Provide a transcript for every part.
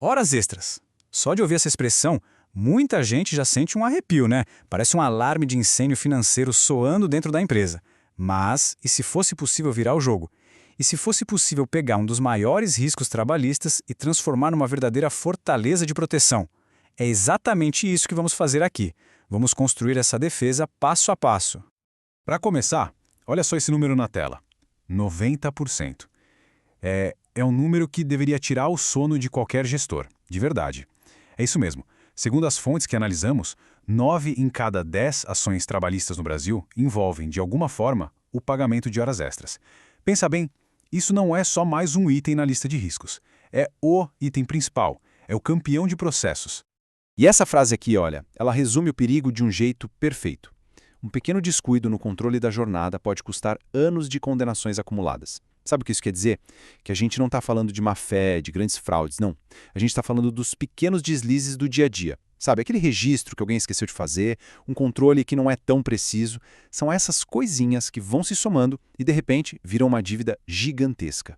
Horas extras. Só de ouvir essa expressão, muita gente já sente um arrepio, né? Parece um alarme de incêndio financeiro soando dentro da empresa. Mas, e se fosse possível virar o jogo? E se fosse possível pegar um dos maiores riscos trabalhistas e transformar numa verdadeira fortaleza de proteção? É exatamente isso que vamos fazer aqui. Vamos construir essa defesa passo a passo. Para começar, olha só esse número na tela. 90%. É um número que deveria tirar o sono de qualquer gestor, de verdade. É isso mesmo. Segundo as fontes que analisamos, 9 em cada 10 ações trabalhistas no Brasil envolvem, de alguma forma, o pagamento de horas extras. Pensa bem, isso não é só mais um item na lista de riscos. É o item principal, é o campeão de processos. E essa frase aqui, olha, ela resume o perigo de um jeito perfeito. Um pequeno descuido no controle da jornada pode custar anos de condenações acumuladas. Sabe o que isso quer dizer? Que a gente não está falando de má-fé, de grandes fraudes, não. A gente está falando dos pequenos deslizes do dia a dia. Sabe, aquele registro que alguém esqueceu de fazer, um controle que não é tão preciso. São essas coisinhas que vão se somando e, de repente, viram uma dívida gigantesca.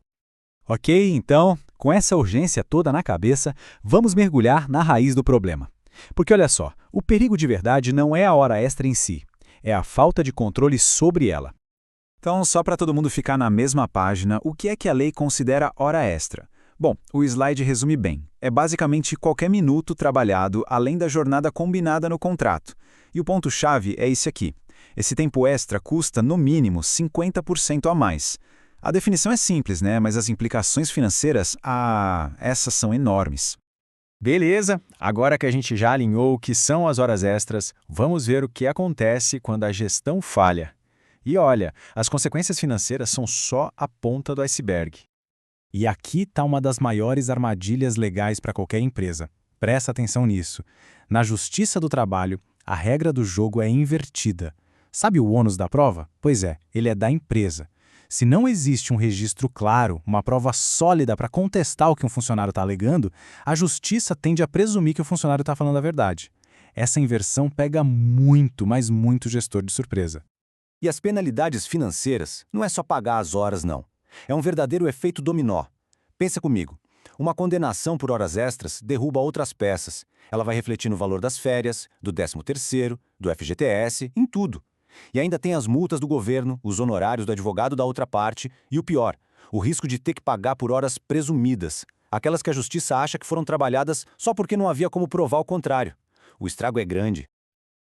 Ok, então, com essa urgência toda na cabeça, vamos mergulhar na raiz do problema. Porque olha só, o perigo de verdade não é a hora extra em si, é a falta de controle sobre ela. Então, só para todo mundo ficar na mesma página, o que é que a lei considera hora extra? Bom, o slide resume bem. É basicamente qualquer minuto trabalhado além da jornada combinada no contrato. E o ponto-chave é esse aqui. Esse tempo extra custa, no mínimo, 50% a mais. A definição é simples, né? Mas as implicações financeiras, essas são enormes. Beleza, agora que a gente já alinhou o que são as horas extras, vamos ver o que acontece quando a gestão falha. E olha, as consequências financeiras são só a ponta do iceberg. E aqui está uma das maiores armadilhas legais para qualquer empresa. Presta atenção nisso. Na Justiça do Trabalho, a regra do jogo é invertida. Sabe o ônus da prova? Pois é, ele é da empresa. Se não existe um registro claro, uma prova sólida para contestar o que um funcionário está alegando, a justiça tende a presumir que o funcionário está falando a verdade. Essa inversão pega muito, mas muito gestor de surpresa. E as penalidades financeiras não é só pagar as horas, não. É um verdadeiro efeito dominó. Pensa comigo. Uma condenação por horas extras derruba outras peças. Ela vai refletir no valor das férias, do 13º, do FGTS, em tudo. E ainda tem as multas do governo, os honorários do advogado da outra parte e o pior, o risco de ter que pagar por horas presumidas. Aquelas que a justiça acha que foram trabalhadas só porque não havia como provar o contrário. O estrago é grande.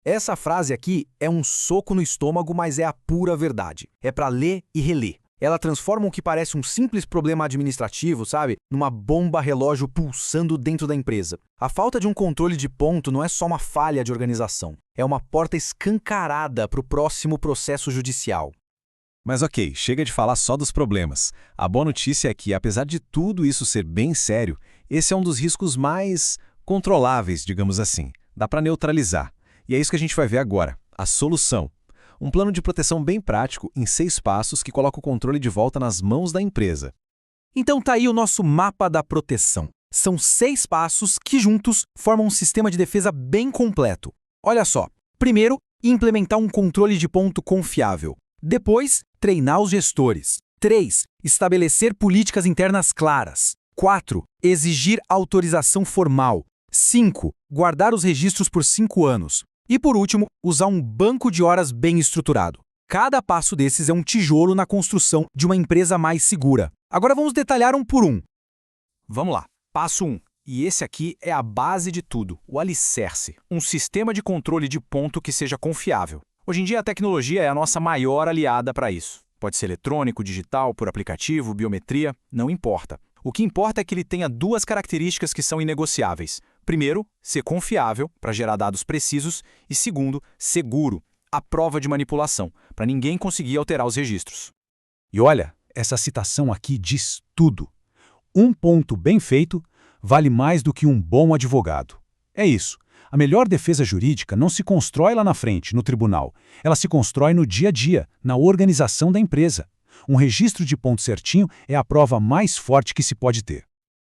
Essa frase aqui é um soco no estômago, mas é a pura verdade. É para ler e reler. Ela transforma o que parece um simples problema administrativo, sabe, numa bomba relógio pulsando dentro da empresa. A falta de um controle de ponto não é só uma falha de organização. É uma porta escancarada para o próximo processo judicial. Mas ok, chega de falar só dos problemas. A boa notícia é que, apesar de tudo isso ser bem sério, esse é um dos riscos mais controláveis, digamos assim. Dá para neutralizar. E é isso que a gente vai ver agora, a solução. Um plano de proteção bem prático em 6 passos que coloca o controle de volta nas mãos da empresa. Então tá aí o nosso mapa da proteção. São 6 passos que juntos formam um sistema de defesa bem completo. Olha só, primeiro, implementar um controle de ponto confiável. Depois, treinar os gestores. 3. Estabelecer políticas internas claras. 4. Exigir autorização formal. 5. Guardar os registros por 5 anos. E por último, usar um banco de horas bem estruturado. Cada passo desses é um tijolo na construção de uma empresa mais segura. Agora vamos detalhar um por um. Vamos lá. Passo 1. E esse aqui é a base de tudo, o alicerce. Um sistema de controle de ponto que seja confiável. Hoje em dia a tecnologia é a nossa maior aliada para isso. Pode ser eletrônico, digital, por aplicativo, biometria, não importa. O que importa é que ele tenha 2 características que são inegociáveis. Primeiro, ser confiável, para gerar dados precisos, e segundo, seguro, à prova de manipulação, para ninguém conseguir alterar os registros. E olha, essa citação aqui diz tudo. Um ponto bem feito vale mais do que um bom advogado. É isso. A melhor defesa jurídica não se constrói lá na frente, no tribunal. Ela se constrói no dia a dia, na organização da empresa. Um registro de ponto certinho é a prova mais forte que se pode ter.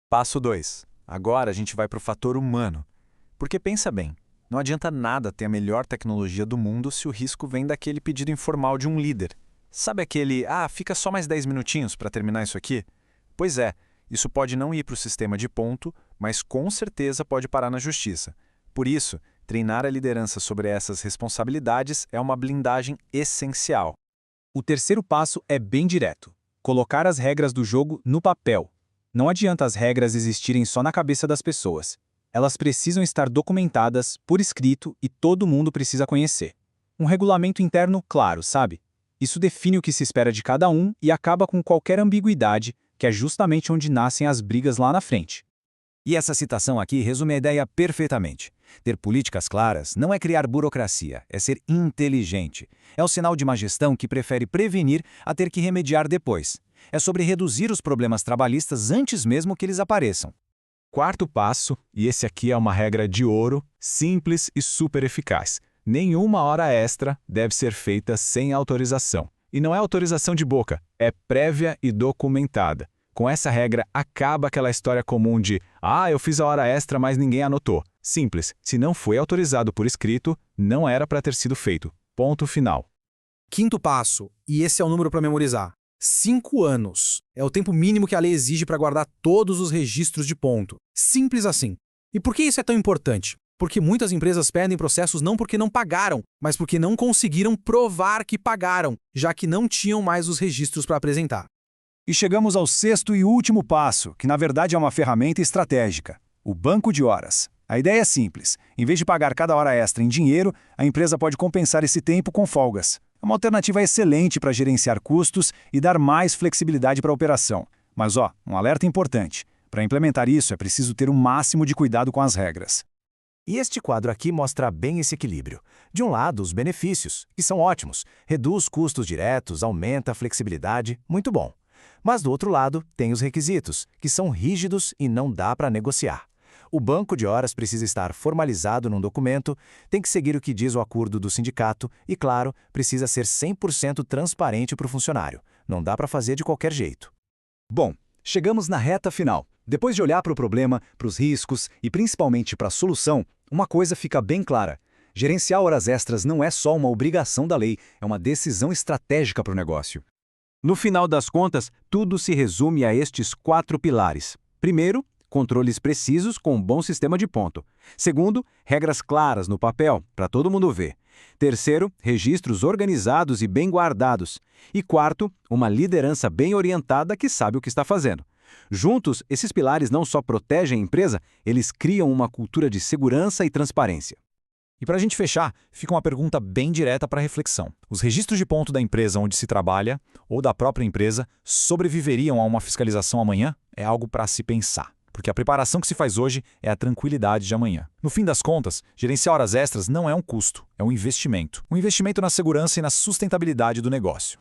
Passo 2. Agora a gente vai para o fator humano. Porque pensa bem, não adianta nada ter a melhor tecnologia do mundo se o risco vem daquele pedido informal de um líder. Sabe aquele, fica só mais 10 minutinhos para terminar isso aqui? Pois é, Isso pode não ir para o sistema de ponto, mas com certeza pode parar na justiça. Por isso, treinar a liderança sobre essas responsabilidades é uma blindagem essencial. O terceiro passo é bem direto: colocar as regras do jogo no papel. Não adianta as regras existirem só na cabeça das pessoas. Elas precisam estar documentadas, por escrito, e todo mundo precisa conhecer. Um regulamento interno claro, sabe? Isso define o que se espera de cada um e acaba com qualquer ambiguidade, que é justamente onde nascem as brigas lá na frente. E essa citação aqui resume a ideia perfeitamente. Ter políticas claras não é criar burocracia, é ser inteligente. É o sinal de uma gestão que prefere prevenir a ter que remediar depois. É sobre reduzir os problemas trabalhistas antes mesmo que eles apareçam. Quarto passo, e esse aqui é uma regra de ouro, simples e super eficaz. Nenhuma hora extra deve ser feita sem autorização. E não é autorização de boca, é prévia e documentada. Com essa regra, acaba aquela história comum de eu fiz a hora extra, mas ninguém anotou. Simples, se não foi autorizado por escrito, não era para ter sido feito. Ponto final. Quinto passo, e esse é o número para memorizar. 5 anos é o tempo mínimo que a lei exige para guardar todos os registros de ponto. Simples assim. E por que isso é tão importante? Porque muitas empresas perdem processos não porque não pagaram, mas porque não conseguiram provar que pagaram, já que não tinham mais os registros para apresentar. E chegamos ao sexto e último passo, que na verdade é uma ferramenta estratégica: o banco de horas. A ideia é simples. Em vez de pagar cada hora extra em dinheiro, a empresa pode compensar esse tempo com folgas. É uma alternativa excelente para gerenciar custos e dar mais flexibilidade para a operação. Mas um alerta importante: para implementar isso é preciso ter o máximo de cuidado com as regras. E este quadro aqui mostra bem esse equilíbrio. De um lado, os benefícios, que são ótimos. Reduz custos diretos, aumenta a flexibilidade, muito bom. Mas do outro lado, tem os requisitos, que são rígidos e não dá para negociar. O banco de horas precisa estar formalizado num documento, tem que seguir o que diz o acordo do sindicato e, claro, precisa ser 100% transparente para o funcionário. Não dá para fazer de qualquer jeito. Bom, chegamos na reta final. Depois de olhar para o problema, para os riscos e principalmente para a solução, uma coisa fica bem clara: gerenciar horas extras não é só uma obrigação da lei, é uma decisão estratégica para o negócio. No final das contas, tudo se resume a estes 4 pilares. Primeiro, controles precisos com um bom sistema de ponto. Segundo, regras claras no papel, para todo mundo ver. Terceiro, registros organizados e bem guardados. E quarto, uma liderança bem orientada que sabe o que está fazendo. Juntos, esses pilares não só protegem a empresa, eles criam uma cultura de segurança e transparência. E para a gente fechar, fica uma pergunta bem direta para reflexão. Os registros de ponto da empresa onde se trabalha, ou da própria empresa, sobreviveriam a uma fiscalização amanhã? É algo para se pensar. Porque a preparação que se faz hoje é a tranquilidade de amanhã. No fim das contas, gerenciar horas extras não é um custo, é um investimento. Um investimento na segurança e na sustentabilidade do negócio.